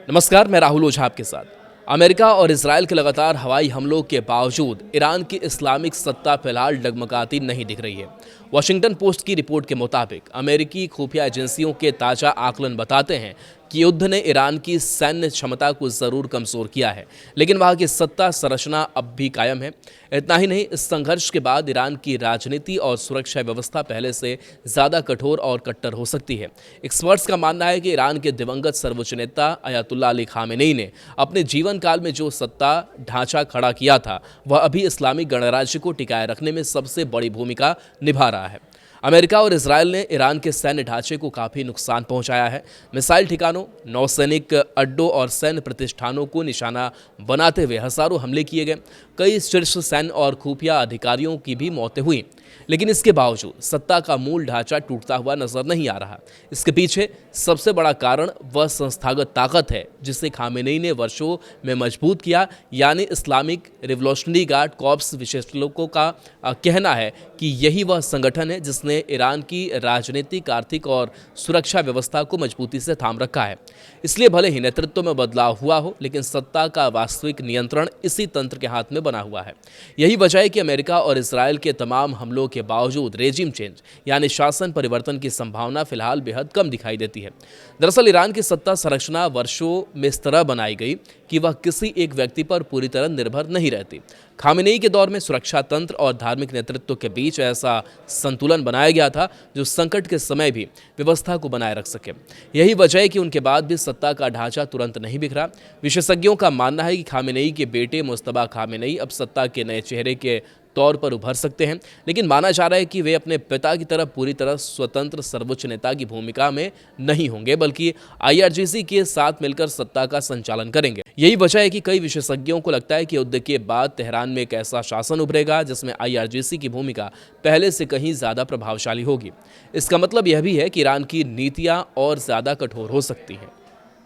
नमस्कार, मैं राहुल ओझा आपके साथ। अमेरिका और इजरायल के लगातार हवाई हमलों के बावजूद ईरान की इस्लामिक सत्ता फिलहाल डगमगाती नहीं दिख रही है। वॉशिंगटन पोस्ट की रिपोर्ट के मुताबिक अमेरिकी खुफिया एजेंसियों के ताज़ा आकलन बताते हैं कि युद्ध ने ईरान की सैन्य क्षमता को ज़रूर कमज़ोर किया है, लेकिन वहाँ की सत्ता संरचना अब भी कायम है। इतना ही नहीं, इस संघर्ष के बाद ईरान की राजनीति और सुरक्षा व्यवस्था पहले से ज़्यादा कठोर और कट्टर हो सकती है। एक्सपर्ट्स का मानना है कि ईरान के दिवंगत सर्वोच्च नेता अयातुल्ला अली खामेनेई ने अपने जीवन काल में जो सत्ता ढांचा खड़ा किया था, वह अभी इस्लामिक गणराज्य को टिकाए रखने में सबसे बड़ी भूमिका निभा रहा है। अमेरिका और इजरायल ने ईरान के सैन्य ढांचे को काफ़ी नुकसान पहुंचाया है। मिसाइल ठिकानों, नौसैनिक अड्डों और सैन्य प्रतिष्ठानों को निशाना बनाते हुए हज़ारों हमले किए गए। कई शीर्ष सैन्य और खुफिया अधिकारियों की भी मौतें हुई, लेकिन इसके बावजूद सत्ता का मूल ढांचा टूटता हुआ नजर नहीं आ रहा। इसके पीछे सबसे बड़ा कारण वह संस्थागत ताकत है जिसे खामेनेई ने वर्षों में मजबूत किया, यानी इस्लामिक रिवॉल्यूशनरी गार्ड कॉर्प्स। विशेषज्ञों का कहना है कि यही वह संगठन है जिसने ईरान की राजनीतिक, आर्थिक और सुरक्षा व्यवस्था को मजबूती से थाम रखा है। इसलिए भले ही नेतृत्व में बदलाव हुआ हो, लेकिन सत्ता का वास्तविक नियंत्रण इसी तंत्र के हाथ में बना हुआ है। यही वजह है कि अमेरिका और इजरायल के तमाम हमलों के बावजूद रेजिम चेंज यानी शासन परिवर्तन की संभावना फिलहाल बेहद कम दिखाई देती है। दरअसल ईरान की सत्ता संरचना वर्षों में इस तरह बनाई गई कि वह किसी एक व्यक्ति पर पूरी तरह निर्भर नहीं रहती। खामेनेई के दौर में सुरक्षा तंत्र और धार्मिक नेतृत्व के बीच ऐसा संतुलन बनाया गया था जो संकट के समय भी व्यवस्था को बनाए रख सके। यही वजह है कि उनके बाद भी सत्ता का ढांचा तुरंत नहीं बिखरा। विशेषज्ञों का मानना है कि खामेनेई के बेटे मुज्तबा खामेनेई अब सत्ता के नए चेहरे के तौर पर उभर सकते हैं, लेकिन माना जा रहा है कि वे अपने पिता की तरह पूरी तरह स्वतंत्र सर्वोच्च नेता की भूमिका में नहीं होंगे, बल्कि आईआरजीसी के साथ मिलकर सत्ता का संचालन करेंगे। यही वजह है कि कई विशेषज्ञों को लगता है कि युद्ध के बाद तेहरान में एक ऐसा शासन उभरेगा जिसमें आईआरजीसी की भूमिका पहले से कहीं ज़्यादा प्रभावशाली होगी। इसका मतलब यह भी है कि ईरान की नीतियाँ और ज़्यादा कठोर हो सकती हैं।